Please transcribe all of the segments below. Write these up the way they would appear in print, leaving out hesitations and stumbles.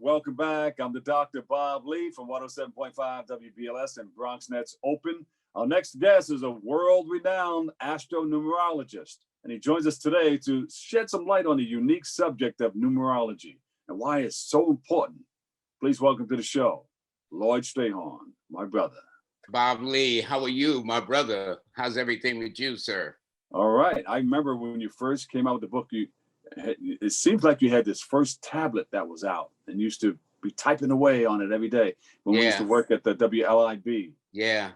welcome back. I'm the Dr. Bob Lee from 107.5 WBLS and Bronx Nets Open. Our next guest is a world-renowned Astro Numerologist, and he joins us today to shed some light on the unique subject of numerology and why it's so important. Please welcome to the show, Lloyd Strayhorn, my brother. Bob Lee, how are you, my brother? How's everything with you, sir? All right. I remember when you first came out with the book, it seems like you had this first tablet that was out and used to be typing away on it every day when we used to work at the WLIB. Yeah.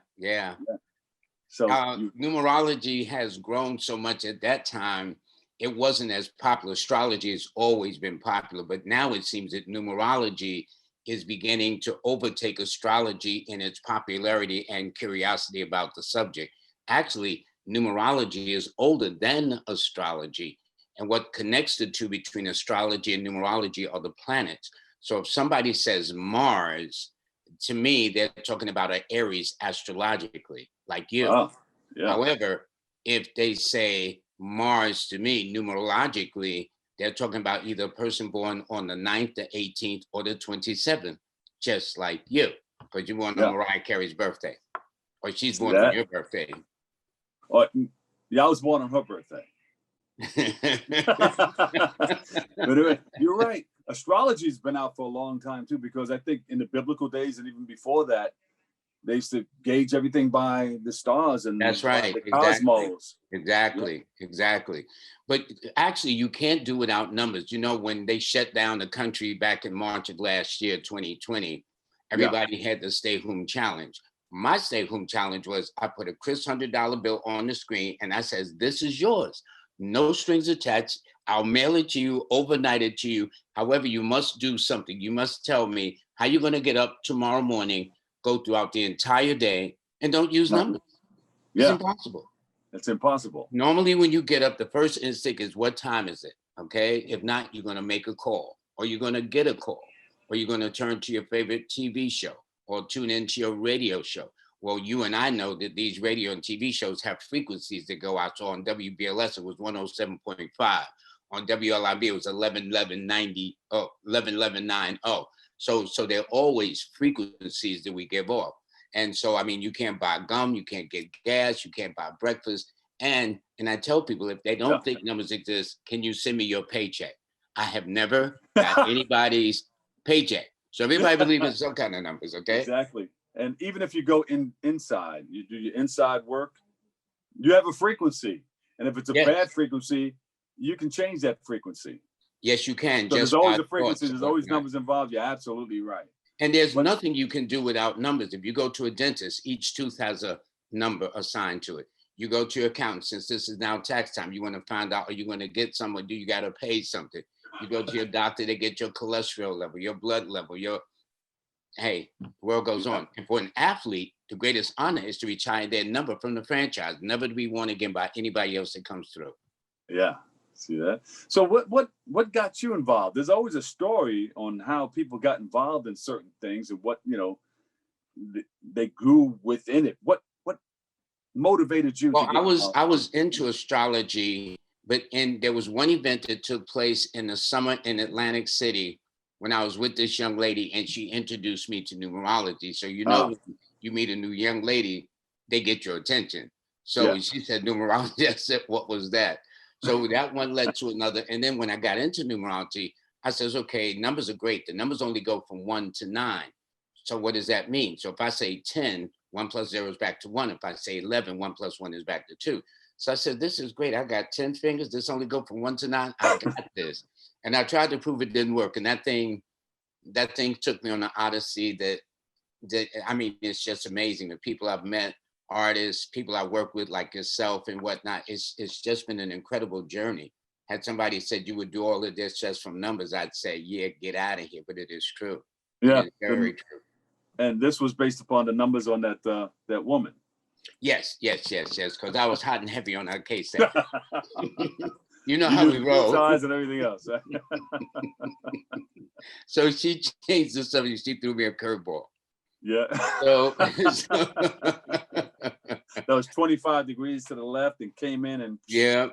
So numerology has grown so much. At that time, it wasn't as popular. Astrology has always been popular, but now it seems that numerology is beginning to overtake astrology in its popularity and curiosity about the subject. Actually, numerology is older than astrology. And what connects the two between astrology and numerology are the planets. So if somebody says Mars, to me, they're talking about an Aries astrologically, like you. Oh, yeah. However, if they say Mars to me, numerologically, they're talking about either a person born on the 9th, the 18th, or the 27th, just like you, because you're born on Mariah Carey's birthday, or she's born on your birthday. Yeah, I was born on her birthday. But anyway, you're right. Astrology's been out for a long time too, because I think in the biblical days and even before that, they used to gauge everything by the stars and that's right, the cosmos. Exactly. But actually, you can't do without numbers. You know, when they shut down the country back in March of last year, 2020, everybody had the stay home challenge. My stay home challenge was I put a Chris $100 bill on the screen and I says, this is yours. No strings attached. I'll mail it to you, overnight it to you. However, you must do something. You must tell me how you're going to get up tomorrow morning, go throughout the entire day, and don't use numbers. It's impossible. It's impossible. Normally, when you get up, the first instinct is, what time is it? Okay. If not, you're going to make a call, or you're going to get a call, or you're going to turn to your favorite TV show, or tune into your radio show. Well, you and I know that these radio and TV shows have frequencies that go out. So on WBLS, it was 107.5. On WLIB, it was 111190. So they're always frequencies that we give off. And so, I mean, you can't buy gum, you can't get gas, you can't buy breakfast. And I tell people, if they don't think numbers exist, can you send me your paycheck? I have never got anybody's paycheck. So everybody believes in some kind of numbers, okay? Exactly. And even if you go inside, you do your inside work, you have a frequency. And if it's a bad frequency, you can change that frequency. Yes, you can. So there's always a frequency, there's always numbers involved. You're absolutely right. And there's nothing you can do without numbers. If you go to a dentist, each tooth has a number assigned to it. You go to your accountant, since this is now tax time, you want to find out, are you going to get some, or do you got to pay something? You go to your doctor, they get your cholesterol level, your blood level, the world goes on. And for an athlete, the greatest honor is to retire their number from the franchise, never to be worn again by anybody else that comes through. Yeah, see that? So what got you involved? There's always a story on how people got involved in certain things and what, they grew within it. What motivated you? Well, I was into astrology, but there was one event that took place in the summer in Atlantic City when I was with this young lady, and she introduced me to numerology. So when you meet a new young lady, they get your attention. So she said numerology. I said, what was that? So that one led to another. And then when I got into numerology, I says, okay, numbers are great. The numbers only go from 1 to 9. So what does that mean? So if I say 10, 1 plus 0 is back to 1. If I say 11, 1 plus 1 is back to 2. So I said, this is great. I got 10 fingers. This only go from 1 to 9. I got this. And I tried to prove it didn't work. And that thing took me on an odyssey that I mean, it's just amazing. The people I've met, artists, people I work with like yourself and whatnot, it's just been an incredible journey. Had somebody said you would do all of this just from numbers, I'd say, yeah, get out of here. But it is true. Yeah, it is very true. And this was based upon the numbers on that woman. Yes, because I was hot and heavy on her case. You know how we roll. Size and everything else. So she changed the subject. She threw me a curveball. Yeah. So that was 25 degrees to the left and came in and. Yeah.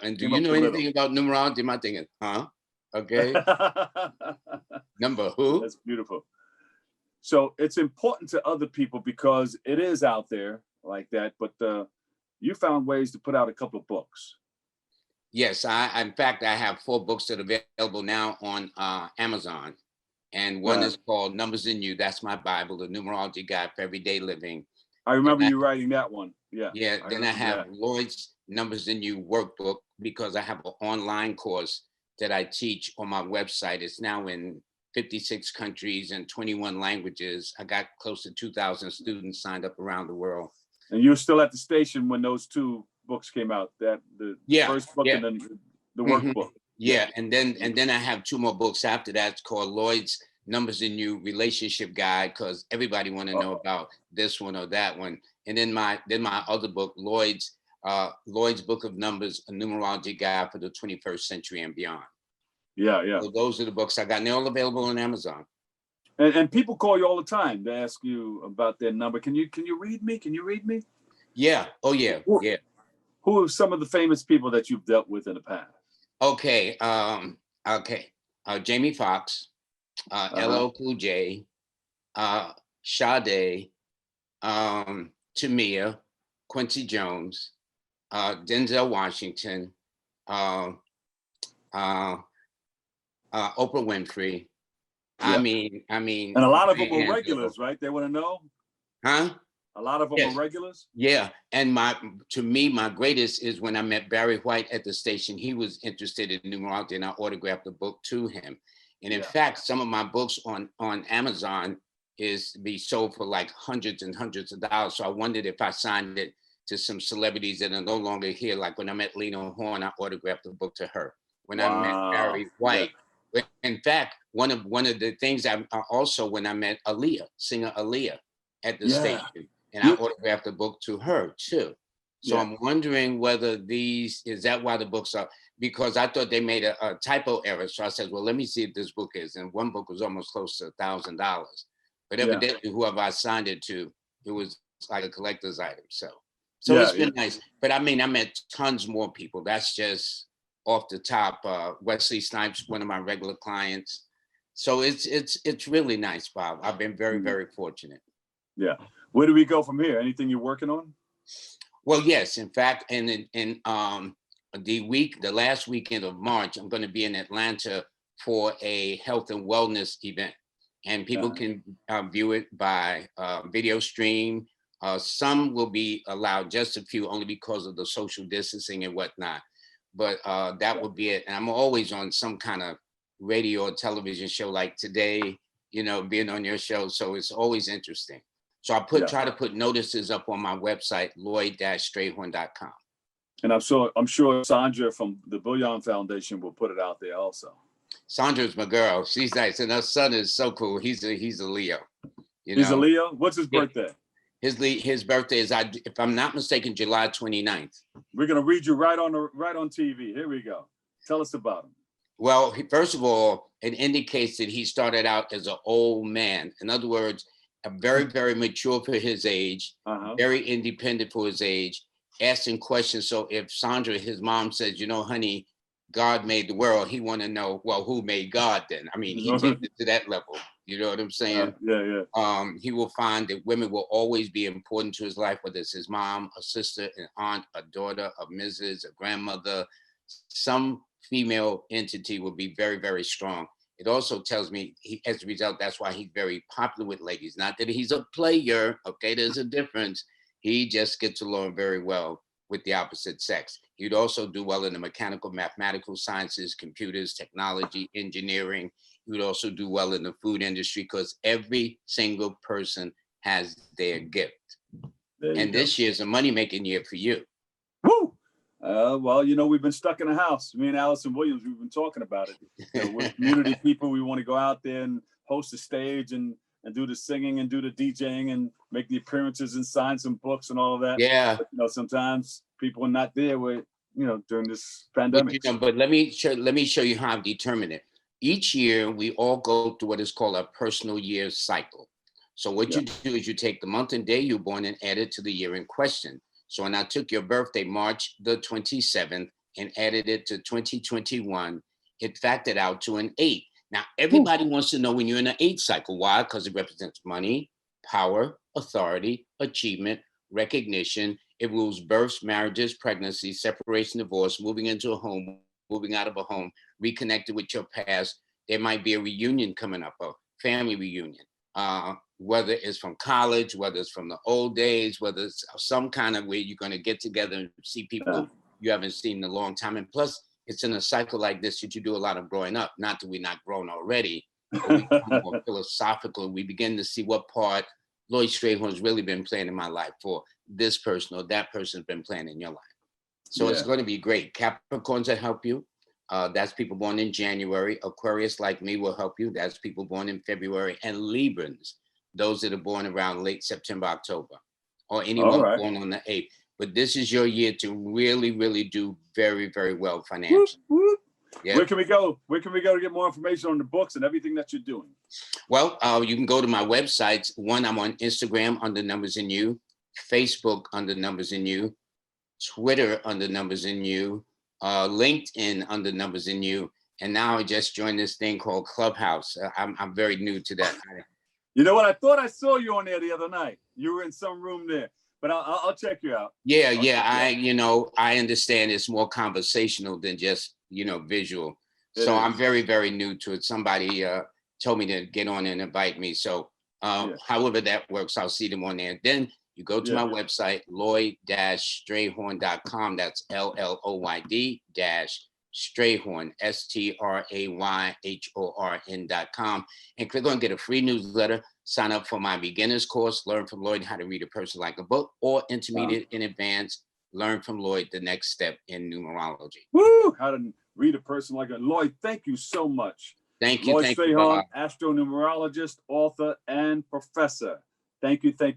And do you know anything about numerology? My thing is, huh? Okay. Number who? That's beautiful. So it's important to other people because it is out there like that. But you found ways to put out a couple of books. Yes, in fact, I have 4 books that are available now on Amazon. And one is called Numbers in You. That's my Bible, the numerology guide for everyday living. I remember you writing that one. Yeah. Yeah. Then I have Lloyd's Numbers in You workbook, because I have an online course that I teach on my website. It's now in 56 countries and 21 languages. I got close to 2,000 students signed up around the world. And you were still at the station when those 2 books came out. The first book and then the workbook. Yeah, and then I have 2 more books after that. It's called Lloyd's Numbers in You Relationship Guide, because everybody want to know about this one or that one. And then my other book, Lloyd's Book of Numbers, a numerology guide for the 21st century and beyond. Yeah. So those are the books I got, and they're all available on Amazon. And people call you all the time to ask you about their number. Can you read me? Can you read me? Yeah. Oh yeah. Yeah. Who are some of the famous people that you've dealt with in the past? Okay. Jamie Foxx, LL Cool J, Sade, Tamia, Quincy Jones, Denzel Washington, Oprah Winfrey. I mean, and a lot of them were regulars, right? They want to know, huh? A lot of them are regulars. Yeah, and to me, my greatest is when I met Barry White at the station. He was interested in numerology, and I autographed the book to him. And in fact, some of my books on Amazon is be sold for like hundreds and hundreds of dollars. So I wondered if I signed it to some celebrities that are no longer here. Like when I met Lena Horne, I autographed the book to her. When I met Barry White. In fact, one of the things I also, when I met Aaliyah, singer Aaliyah at the station, and I autographed the book to her too. So I'm wondering whether is that why the books are, because I thought they made a typo error. So I said, well, let me see if this book is. And one book was almost close to $1,000. But evidently, whoever I signed it to, it was like a collector's item. So it's been nice. But I mean, I met tons more people. That's just off the top. Wesley Snipes, one of my regular clients. So it's really nice, Bob. I've been very, very fortunate. Yeah. Where do we go from here? Anything you're working on? Well, yes. In fact, in the last weekend of March, I'm going to be in Atlanta for a health and wellness event, and people can view it by video stream. Some will be allowed, just a few, only because of the social distancing and whatnot. But that would be it. And I'm always on some kind of radio or television show, like today, being on your show. So it's always interesting. So I try to put notices up on my website, lloyd-strayhorn.com. And I'm sure Sandra from the Bullion Foundation will put it out there also. Sandra's my girl. She's nice, and her son is so cool. He's a Leo. He's a Leo. What's his birthday? His birthday is, if I'm not mistaken, July 29th. We're gonna read you right on TV. Here we go. Tell us about him. Well, first of all, it indicates that he started out as an old man. In other words, very, very mature for his age, very independent for his age, asking questions. So if Sandra, his mom, says, honey, God made the world, he want to know, well, who made God then? I mean, he takes it to that level. You know what I'm saying? He will find that women will always be important to his life, whether it's his mom, a sister, an aunt, a daughter, a Mrs., a grandmother, some female entity will be very, very strong. It also tells me, as a result, that's why he's very popular with ladies. Not that he's a player, okay, there's a difference. He just gets along very well with the opposite sex. He'd also do well in the mechanical, mathematical sciences, computers, technology, engineering. He would also do well in the food industry, because every single person has their gift. And this year's a money-making year for you. Woo! Well, we've been stuck in the house. Me and Allison Williams, we've been talking about it. We're community people. We want to go out there and host a stage and do the singing and do the DJing and make the appearances and sign some books and all of that. Yeah. But, sometimes people are not there during this pandemic. But let me show you how I've determined it. Each year, we all go through what is called a personal year cycle. So what you do is you take the month and day you're born and add it to the year in question. So when I took your birthday, March the 27th, and added it to 2021, it factored out to an 8. Now, everybody wants to know when you're in an 8 cycle. Why? Because it represents money, power, authority, achievement, recognition. It rules births, marriages, pregnancy, separation, divorce, moving into a home, moving out of a home, reconnected with your past. There might be a reunion coming up, a family reunion, whether it's from college, whether it's from the old days, whether it's some kind of way you're going to get together and see people you haven't seen in a long time. And plus, it's in a cycle like this that you do a lot of growing up. Not that we're not grown already, but we become more philosophical. We begin to see what part Lloyd Strayhorn has really been playing in my life for this person or that person has been playing in your life. So it's going to be great. Capricorns that help you. That's people born in January. Aquarius, like me, will help you. That's people born in February. And Librans, those that are born around late September, October, or anyone born on the 8th. But this is your year to really, really do very, very well financially. Whoop, whoop. Yeah. Where can we go? Where can we go to get more information on the books and everything that you're doing? Well, you can go to my websites. One, I'm on Instagram under Numbers in You, Facebook under Numbers in You, Twitter under Numbers in You, LinkedIn under Numbers in You, and now I just joined this thing called Clubhouse. I'm very new to that. You know what? I thought I saw you on there the other night. You were in some room there, but I'll check you out. Yeah. I understand it's more conversational than just visual. So I'm very, very new to it. Somebody told me to get on and invite me. So however that works, I'll see them on there. Then you go to my website, Lloyd-Strayhorn.com. That's LLOYD Strayhorn, STRAYHORN.com, and click on get a free newsletter. Sign up for my beginner's course, Learn from Lloyd how to read a person like a book, or intermediate in advance, Learn from Lloyd, the next step in numerology. Woo! How to read a person like a Lloyd. Thank you so much. Thank you. Lloyd Strayhorn, Astro Numerologist, author, and professor. Thank you. We're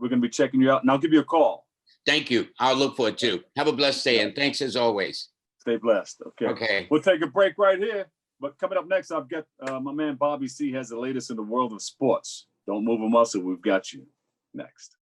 going to be checking you out, and I'll give you a call. Thank you. I'll look for it too. Have a blessed day, and thanks as always. Stay blessed. Okay. We'll take a break right here. But coming up next, I've got my man Bobby C has the latest in the world of sports. Don't move a muscle. We've got you next.